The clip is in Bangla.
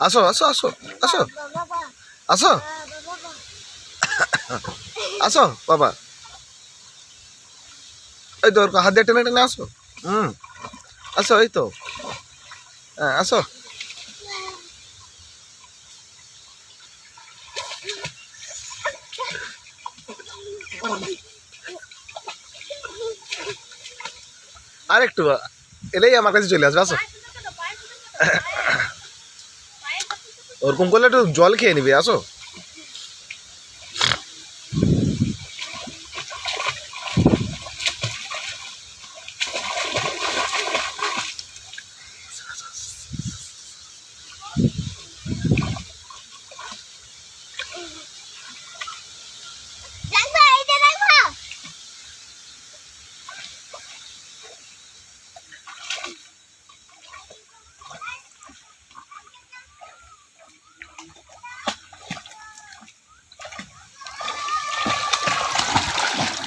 আসো আসো আসো আসো আসো আসো বাবা, এই তো হাত দিয়ে টেনে টেনে আসো। আসো, এই তো, হ্যাঁ আসো। আর একটু এলেই আমার কাছে চলে আসবে। আসো, ওরকম করলে একটু জল খেয়ে নিবি। আসো।